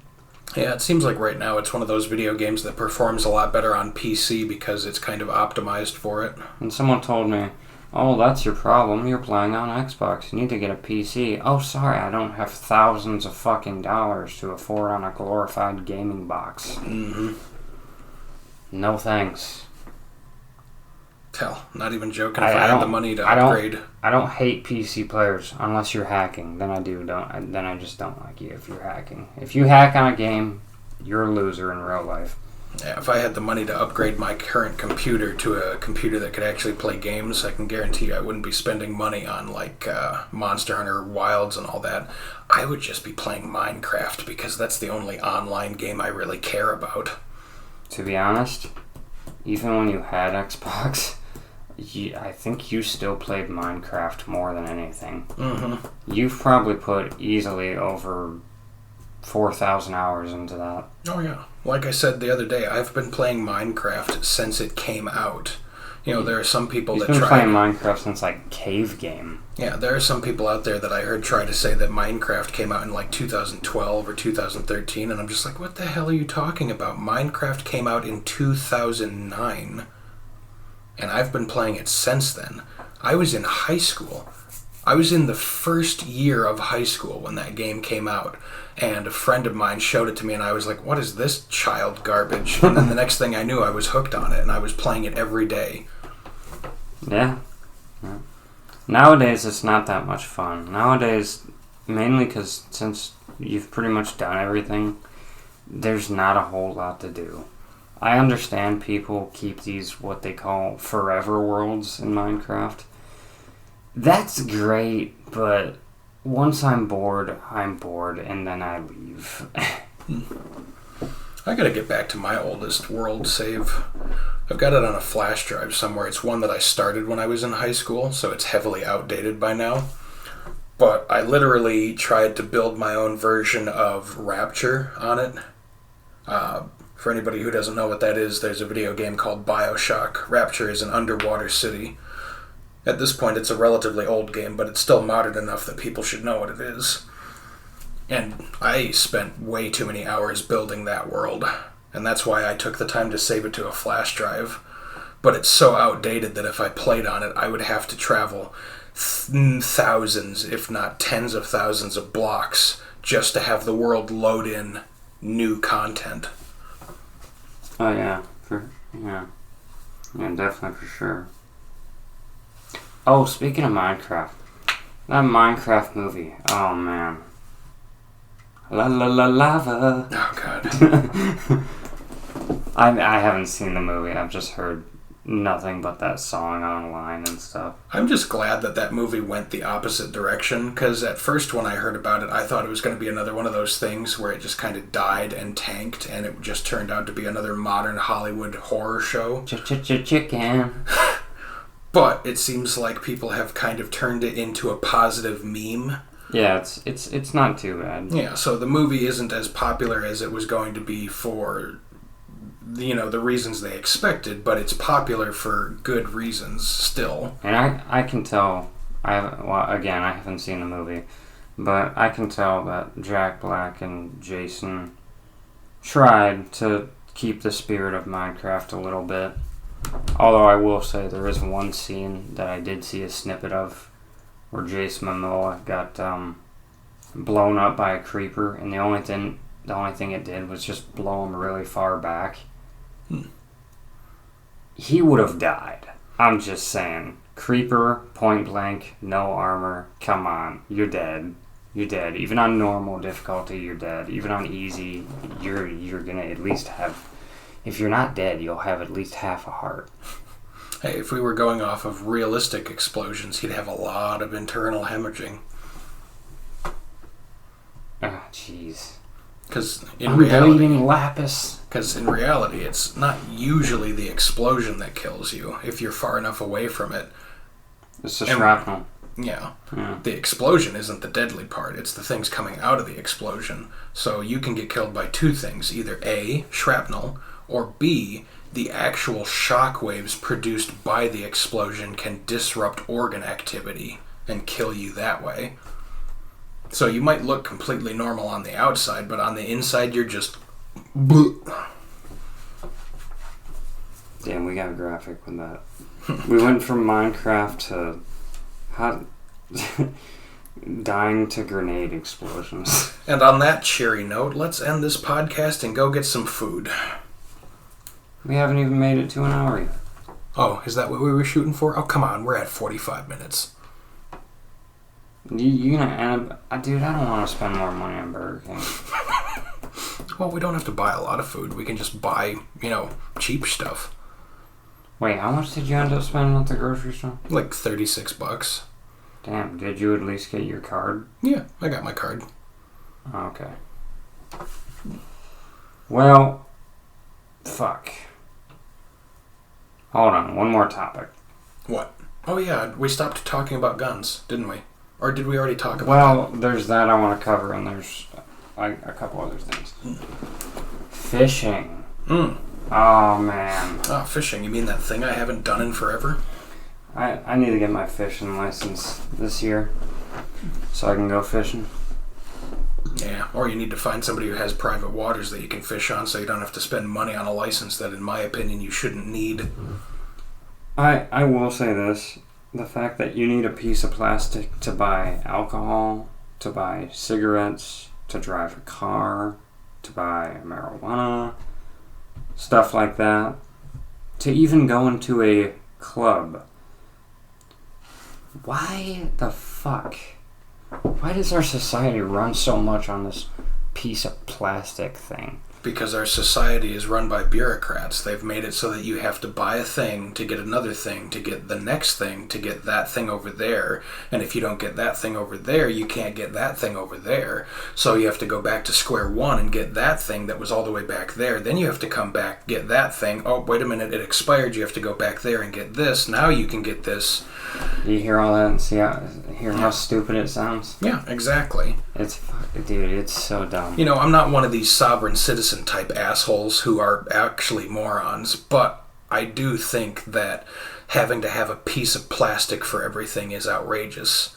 B: Yeah, it seems like right now it's one of those video games that performs a lot better on PC because it's kind of optimized for it.
A: And someone told me, "Oh, that's your problem. You're playing on Xbox. You need to get a PC." Oh, sorry, I don't have thousands of fucking dollars to afford on a glorified gaming box.
B: Mm-hmm.
A: No thanks.
B: Hell, not even joking. If I had the money to upgrade.
A: I don't hate PC players unless you're hacking. Then I just don't like you if you're hacking. If you hack on a game, you're a loser in real life.
B: Yeah, if I had the money to upgrade my current computer to a computer that could actually play games, I can guarantee you I wouldn't be spending money on like Monster Hunter Wilds and all that. I would just be playing Minecraft because that's the only online game I really care about.
A: To be honest, even when you had Xbox, I think you still played Minecraft more than anything.
B: Mm-hmm.
A: You've probably put easily over 4,000 hours into that.
B: Oh yeah. Like I said the other day, I've been playing Minecraft since it came out. You know, there are some people
A: You've
B: that
A: been
B: try...
A: playing Minecraft since, like, Cave Game.
B: Yeah, there are some people out there that I heard try to say that Minecraft came out in, like, 2012 or 2013, and I'm just like, what the hell are you talking about? Minecraft came out in 2009, and I've been playing it since then. I was in high school. I was in the first year of high school when that game came out, and a friend of mine showed it to me, and I was like, what is this child garbage? And then the next thing I knew, I was hooked on it, and I was playing it every day.
A: Yeah. Nowadays, it's not that much fun. Nowadays, mainly because since you've pretty much done everything, there's not a whole lot to do. I understand people keep these, what they call, forever worlds in Minecraft. That's great, but once I'm bored, and then I leave.
B: I gotta get back to my oldest world save. I've got it on a flash drive somewhere. It's one that I started when I was in high school, so it's heavily outdated by now. But I literally tried to build my own version of Rapture on it. For anybody who doesn't know what that is, there's a video game called BioShock. Rapture is an underwater city. At this point, it's a relatively old game, but it's still modern enough that people should know what it is. And I spent way too many hours building that world, and that's why I took the time to save it to a flash drive. But it's so outdated that if I played on it, I would have to travel thousands, if not tens of thousands of blocks just to have the world load in new content.
A: Oh yeah, yeah, definitely for sure. Oh, speaking of Minecraft, that Minecraft movie. Oh man, la la la lava.
B: Oh god.
A: I haven't seen the movie. I've just heard nothing but that song online and stuff.
B: I'm just glad that movie went the opposite direction, because at first when I heard about it, I thought it was going to be another one of those things where it just kind of died and tanked, and it just turned out to be another modern Hollywood horror show.
A: Chicken.
B: But it seems like people have kind of turned it into a positive meme.
A: Yeah, it's not too bad.
B: Yeah, so the movie isn't as popular as it was going to be for, you know, the reasons they expected, but it's popular for good reasons still.
A: And I can tell, I haven't seen the movie, but I can tell that Jack Black and Jason tried to keep the spirit of Minecraft a little bit. Although I will say there is one scene that I did see a snippet of where Jason Momoa got blown up by a creeper, and the only thing it did was just blow him really far back. He would have died. I'm just saying. Creeper, point blank, no armor. Come on, you're dead. You're dead. Even on normal difficulty, you're dead. Even on easy, you're gonna at least have. If you're not dead, you'll have at least half a heart.
B: Hey, if we were going off of realistic explosions, he'd have a lot of internal hemorrhaging.
A: Ah, jeez.
B: Because in reality,
A: bleeding lapis.
B: Because in reality, it's not usually the explosion that kills you if you're far enough away from it.
A: It's the shrapnel.
B: Yeah. The explosion isn't the deadly part. It's the things coming out of the explosion. So you can get killed by two things. Either A, shrapnel, or B, the actual shock waves produced by the explosion can disrupt organ activity and kill you that way. So you might look completely normal on the outside, but on the inside you're just...
A: Damn, we got graphic with that. We went from Minecraft to dying to grenade explosions.
B: And on that cheery note, let's end this podcast and go get some food.
A: We haven't even made it to an hour yet.
B: Oh, is that what we were shooting for? Oh, come on, we're at 45 minutes.
A: You gonna end up... Dude, I don't want to spend more money on Burger King.
B: Well, we don't have to buy a lot of food. We can just buy, cheap stuff.
A: Wait, how much did you end up spending at the grocery store?
B: Like $36.
A: Damn, did you at least get your card?
B: Yeah, I got my card.
A: Okay. Well, fuck. Hold on, one more topic.
B: What? Oh yeah, we stopped talking about guns, didn't we? Or did we already talk about
A: Well, there's that I want to cover, and there's a couple other things. Fishing. Oh, man.
B: Oh, fishing. You mean that thing I haven't done in forever?
A: I need to get my fishing license this year so I can go fishing.
B: Yeah, or you need to find somebody who has private waters that you can fish on so you don't have to spend money on a license that, in my opinion, you shouldn't need.
A: I will say this. The fact that you need a piece of plastic to buy alcohol, to buy cigarettes, to drive a car, to buy marijuana, stuff like that, to even go into a club. Why the fuck? Why does our society run so much on this piece of plastic thing?
B: Because our society is run by bureaucrats. They've made it so that you have to buy a thing to get another thing, to get the next thing, to get that thing over there. And if you don't get that thing over there, you can't get that thing over there. So you have to go back to square one and get that thing that was all the way back there. Then you have to come back, get that thing. Oh, wait a minute, it expired. You have to go back there and get this. Now you can get this.
A: You hear all that and hear how stupid it sounds?
B: Yeah, exactly.
A: Dude, it's so dumb.
B: I'm not one of these sovereign citizen type assholes who are actually morons, but I do think that having to have a piece of plastic for everything is outrageous.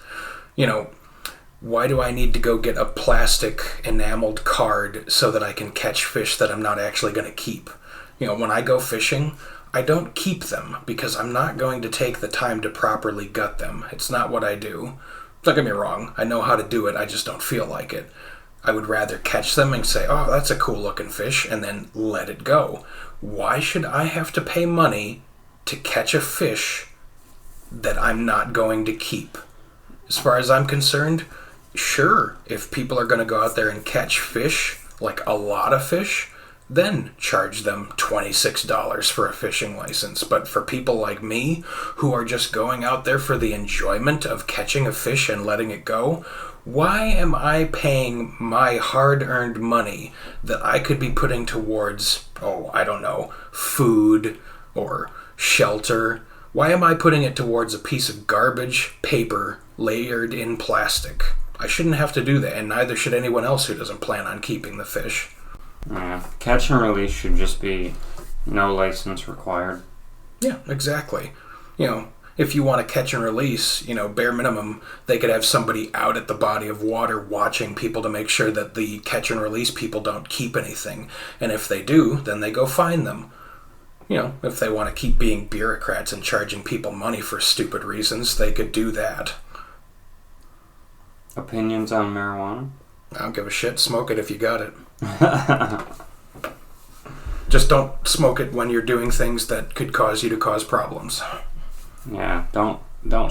B: Why do I need to go get a plastic enameled card so that I can catch fish that I'm not actually going to keep? When I go fishing, I don't keep them because I'm not going to take the time to properly gut them. It's not what I do. Don't get me wrong, I know how to do it, I just don't feel like it. I would rather catch them and say, oh, that's a cool looking fish, and then let it go. Why should I have to pay money to catch a fish that I'm not going to keep? As far as I'm concerned, sure, if people are going to go out there and catch fish, like a lot of fish, then charge them $26 for a fishing license. But for people like me, who are just going out there for the enjoyment of catching a fish and letting it go, why am I paying my hard-earned money that I could be putting towards, food or shelter? Why am I putting it towards a piece of garbage paper layered in plastic? I shouldn't have to do that, and neither should anyone else who doesn't plan on keeping the fish.
A: Yeah, catch and release should just be no license required.
B: Yeah, exactly. If you want to catch and release, bare minimum, they could have somebody out at the body of water watching people to make sure that the catch and release people don't keep anything. And if they do, then they go find them. If they want to keep being bureaucrats and charging people money for stupid reasons, they could do that.
A: Opinions on marijuana?
B: I don't give a shit. Smoke it if you got it. Just don't smoke it when you're doing things that could cause you to cause problems.
A: Yeah, don't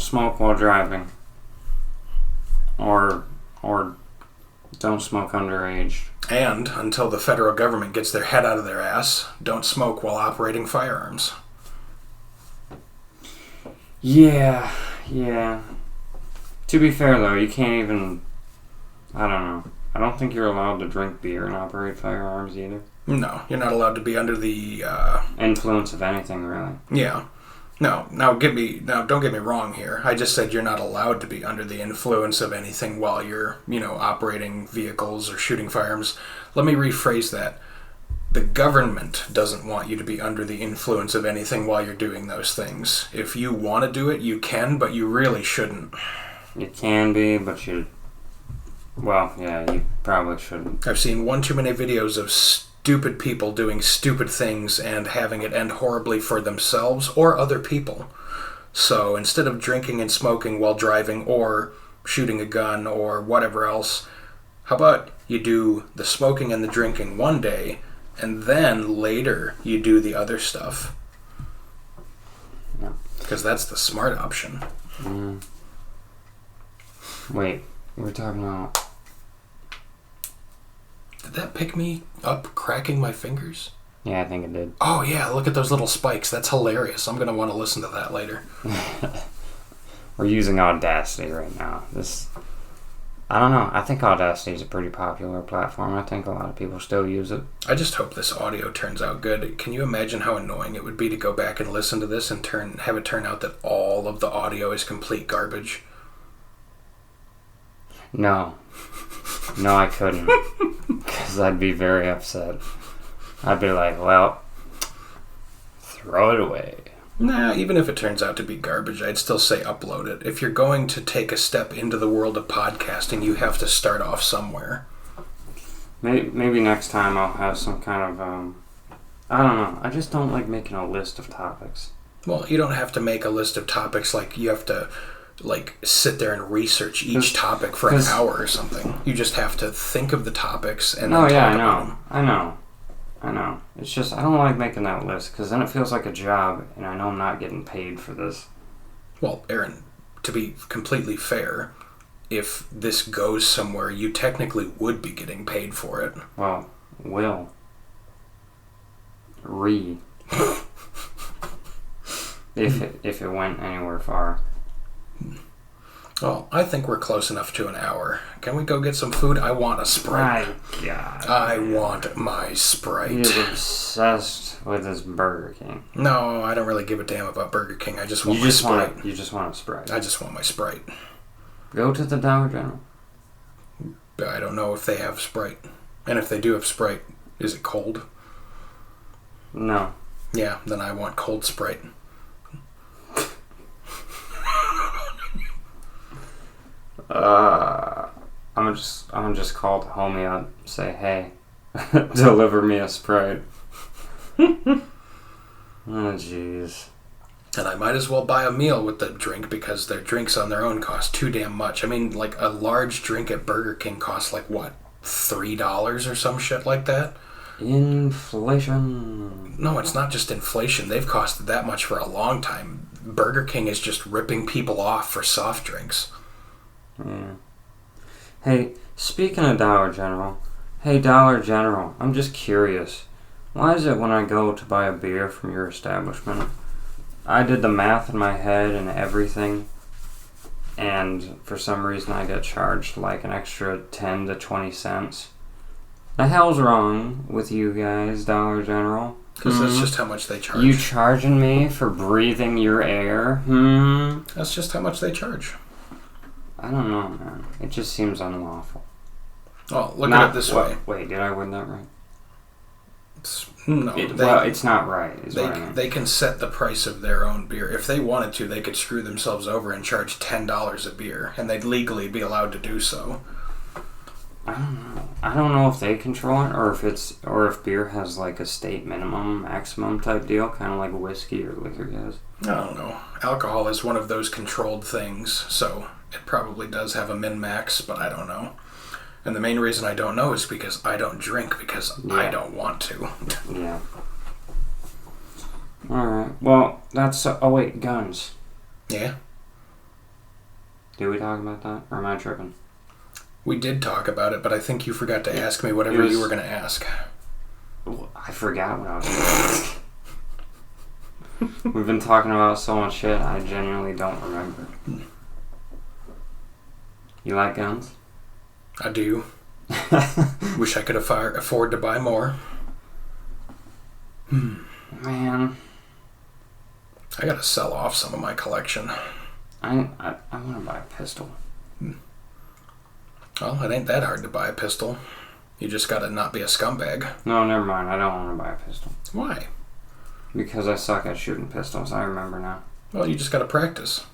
A: smoke while driving. Or don't smoke underage.
B: And until the federal government gets their head out of their ass, don't smoke while operating firearms.
A: Yeah. To be fair though, you can't even... I don't know. I don't think you're allowed to drink beer and operate firearms either.
B: No, you're not allowed to be under the...
A: influence of anything, really.
B: Yeah. No, don't get me wrong here. I just said you're not allowed to be under the influence of anything while you're, operating vehicles or shooting firearms. Let me rephrase that. The government doesn't want you to be under the influence of anything while you're doing those things. If you want to do it, you can, but you really shouldn't.
A: You can be, but you... Well, yeah, you probably shouldn't.
B: I've seen one too many videos of stupid people doing stupid things and having it end horribly for themselves or other people. So instead of drinking and smoking while driving or shooting a gun or whatever else, how about you do the smoking and the drinking one day, and then later you do the other stuff? Because that's the smart option.
A: Wait, we're talking about...
B: Did that pick me up cracking my fingers?
A: Yeah, I think it did.
B: Oh yeah, look at those little spikes. That's hilarious. I'm going to want to listen to that later.
A: We're using Audacity right now. I don't know. I think Audacity is a pretty popular platform. I think a lot of people still use it.
B: I just hope this audio turns out good. Can you imagine how annoying it would be to go back and listen to this and have it turn out that all of the audio is complete garbage?
A: No. No, I couldn't. Because I'd be very upset. I'd be like, well, throw it away.
B: Nah, even if it turns out to be garbage, I'd still say upload it. If you're going to take a step into the world of podcasting, you have to start off somewhere.
A: Maybe next time I'll have some kind of, I don't know. I just don't like making a list of topics.
B: Well, you don't have to make a list of topics like you have to sit there and research each topic for an hour or something. You just have to think of the topics and then talk about them.
A: I know. It's just, I don't like making that list, because then it feels like a job, and I know I'm not getting paid for this.
B: Well, Aaron, to be completely fair, if this goes somewhere, you technically would be getting paid for it.
A: Well, if it went anywhere far.
B: Well, I think we're close enough to an hour. Can we go get some food? I want a Sprite.
A: God.
B: I want my Sprite.
A: He's obsessed with his Burger King.
B: No, I don't really give a damn about Burger King. I just want my Sprite.
A: You just want a Sprite.
B: I just want my Sprite.
A: Go to the Dollar General.
B: But I don't know if they have Sprite. And if they do have Sprite, is it cold?
A: No.
B: Yeah, then I want cold Sprite.
A: I'm gonna just call the homie up and say, hey, deliver me a Sprite. Oh, jeez.
B: And I might as well buy a meal with the drink, because their drinks on their own cost too damn much. I mean, like, a large drink at Burger King costs like, what, $3 or some shit like that?
A: Inflation.
B: No, it's not just inflation. They've costed that much for a long time. Burger King is just ripping people off for soft drinks.
A: Yeah. Hey, speaking of Dollar General, I'm just curious. Why is it when I go to buy a beer from your establishment, I did the math in my head and everything, and for some reason I get charged like an extra 10 to 20 cents? The hell's wrong with you guys, Dollar General?
B: Because that's just how much they charge.
A: You charging me for breathing your air?
B: That's just how much they charge.
A: I don't know, man. It just seems unlawful.
B: Oh, look at it this way.
A: Wait, did I word that right? It's not right, is what I mean.
B: They can set the price of their own beer. If they wanted to, they could screw themselves over and charge $10 a beer, and they'd legally be allowed to do so.
A: I don't know. I don't know if they control it, or if beer has like a state minimum, maximum type deal, kind of like whiskey or liquor does.
B: I don't know. Alcohol is one of those controlled things, so it probably does have a min-max, but I don't know. And the main reason I don't know is because I don't drink, because I don't want to.
A: Yeah. Alright. Well, that's... oh, wait. Guns.
B: Yeah?
A: Did we talk about that? Or am I tripping?
B: We did talk about it, but I think you forgot to ask me whatever you were going to ask.
A: I forgot what I was going to ask. We've been talking about so much shit, I genuinely don't remember. You like guns?
B: I do. Wish I could afford to buy more.
A: Man.
B: I gotta sell off some of my collection.
A: I want to buy a pistol.
B: Well, it ain't that hard to buy a pistol. You just gotta not be a scumbag.
A: No, never mind. I don't want to buy a pistol.
B: Why?
A: Because I suck at shooting pistols. I remember now.
B: Well, you just gotta practice.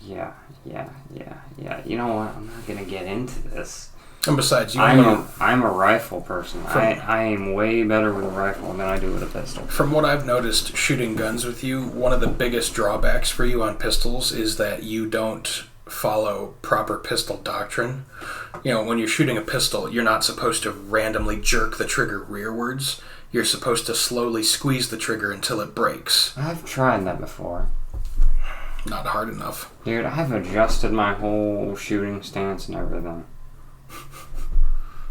A: Yeah. You know what? I'm not gonna get into this.
B: And besides,
A: I'm a rifle person. I aim way better with a rifle than I do with a pistol.
B: From what I've noticed shooting guns with you, one of the biggest drawbacks for you on pistols is that you don't follow proper pistol doctrine. You know, when you're shooting a pistol, you're not supposed to randomly jerk the trigger rearwards. You're supposed to slowly squeeze the trigger until it breaks.
A: I've tried that before.
B: Not hard enough.
A: Dude, I've adjusted my whole shooting stance and everything.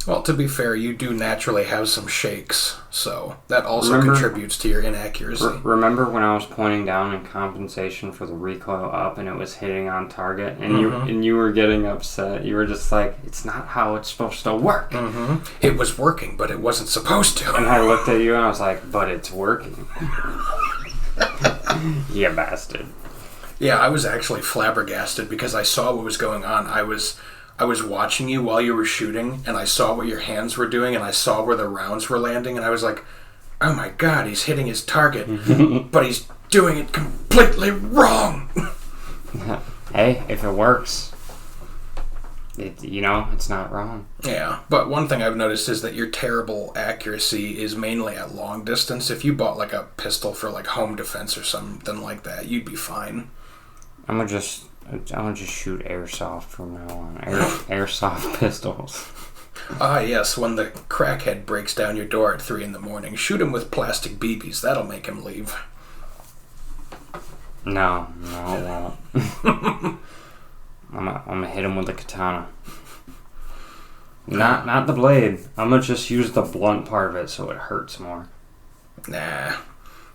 B: Well, to be fair, you do naturally have some shakes, so that also contributes to your inaccuracy.
A: Remember when I was pointing down in compensation for the recoil up and it was hitting on target, and you were getting upset? You were just like, it's not how it's supposed to work.
B: Mm-hmm. It was working, but it wasn't supposed to.
A: And I looked at you and I was like, but it's working. You bastard.
B: Yeah, I was actually flabbergasted because I saw what was going on. I was watching you while you were shooting, and I saw what your hands were doing, and I saw where the rounds were landing, and I was like, oh my god, he's hitting his target, but he's doing it completely wrong.
A: Hey, if it works, it's not wrong.
B: Yeah, but one thing I've noticed is that your terrible accuracy is mainly at long distance. If you bought like a pistol for like home defense or something like that, you'd be fine.
A: I'm gonna just shoot airsoft from now on. Airsoft pistols.
B: Ah, yes, when the crackhead breaks down your door at 3 a.m, shoot him with plastic BBs. That'll make him leave.
A: No, it won't. I'm gonna hit him with a katana. Not the blade. I'm gonna just use the blunt part of it so it hurts more.
B: Nah.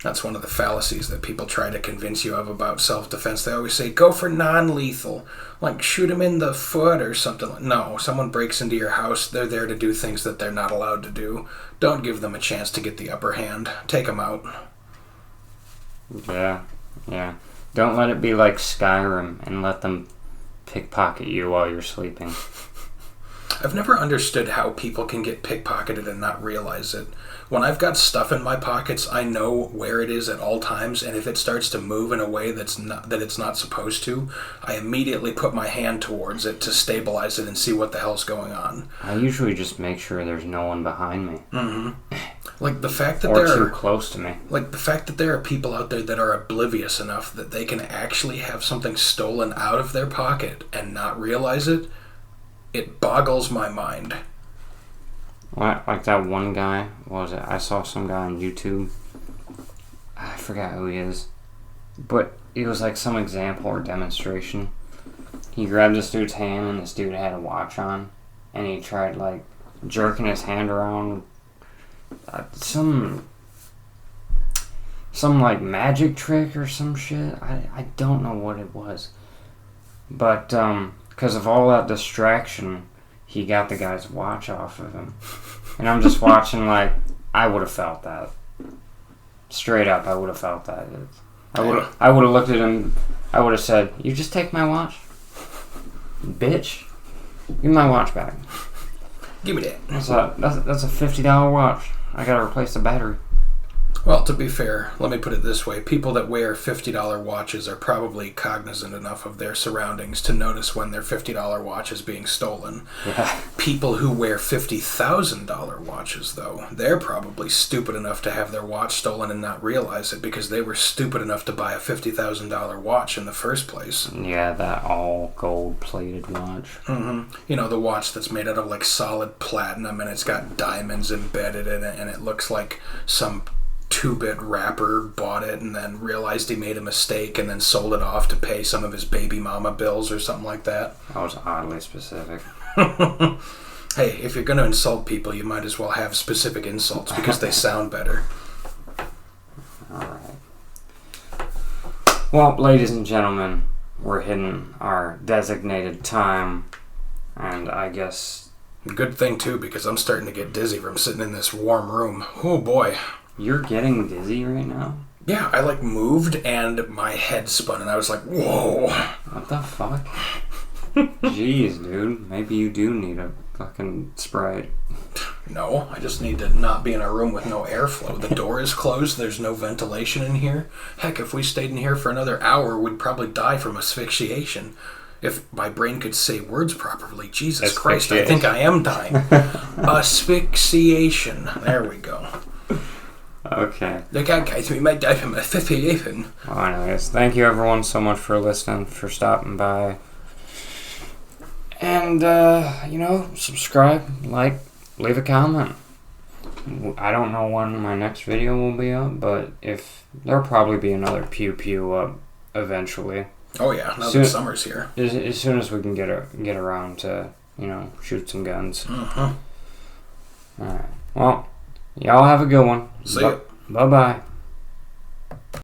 B: That's one of the fallacies that people try to convince you of about self-defense. They always say, go for non-lethal. Like, shoot him in the foot or something. No, someone breaks into your house. They're there to do things that they're not allowed to do. Don't give them a chance to get the upper hand. Take them out.
A: Yeah. Don't let it be like Skyrim and let them pickpocket you while you're sleeping.
B: I've never understood how people can get pickpocketed and not realize it. When I've got stuff in my pockets, I know where it is at all times, and if it starts to move in a way that it's not supposed to, I immediately put my hand towards it to stabilize it and see what the hell's going on.
A: I usually just make sure there's no one behind me.
B: Mm-hmm. Like the fact that
A: too close to me.
B: Like the fact that there are people out there that are oblivious enough that they can actually have something stolen out of their pocket and not realize it, it boggles my mind.
A: Like that one guy, what was it? I saw some guy on YouTube. I forgot who he is. But it was like some example or demonstration. He grabbed this dude's hand and this dude had a watch on. And he tried like jerking his hand around. Some like magic trick or some shit. I don't know what it was. But because of all that distraction, he got the guy's watch off of him. And I'm just watching like, I would have felt that. Straight up, I would have felt that. I would have looked at him, I would have said, you just take my watch? Bitch. Give me my watch back.
B: Give me that.
A: That's a $50 watch. I gotta replace the battery.
B: Well, to be fair, let me put it this way. People that wear $50 watches are probably cognizant enough of their surroundings to notice when their $50 watch is being stolen.
A: Yeah.
B: People who wear $50,000 watches, though, they're probably stupid enough to have their watch stolen and not realize it because they were stupid enough to buy a $50,000 watch in the first place.
A: Yeah, that all gold-plated watch.
B: Mm-hmm. You know, the watch that's made out of, like, solid platinum and it's got diamonds embedded in it and it looks like some 2-bit rapper bought it and then realized he made a mistake and then sold it off to pay some of his baby mama bills or something like that.
A: That was oddly specific.
B: Hey, if you're going to insult people, you might as well have specific insults because they sound better.
A: Alright. Well, ladies and gentlemen, we're hitting our designated time, and I guess...
B: Good thing, too, because I'm starting to get dizzy from sitting in this warm room. Oh, boy.
A: You're getting dizzy right now?
B: Yeah, I moved and my head spun and I was like, whoa.
A: What the fuck? Jeez, dude. Maybe you do need a fucking Sprite.
B: No, I just need to not be in a room with no airflow. The door is closed. There's no ventilation in here. Heck, if we stayed in here for another hour, we'd probably die from asphyxiation. If my brain could say words properly. Jesus Christ, I think I am dying. Asphyxiation. There we go.
A: Okay.
B: Look out, guys. We might die from asphyxiation.
A: Well, anyways, thank you everyone so much for listening, for stopping by. And, subscribe, like, leave a comment. I don't know when my next video will be up, but there'll probably be another Pew Pew up eventually.
B: Oh yeah, now that summer's here.
A: As soon as we can get around to, shoot some guns.
B: Mm-hmm.
A: Alright. Well, y'all have a good one.
B: See ya.
A: Bye-bye.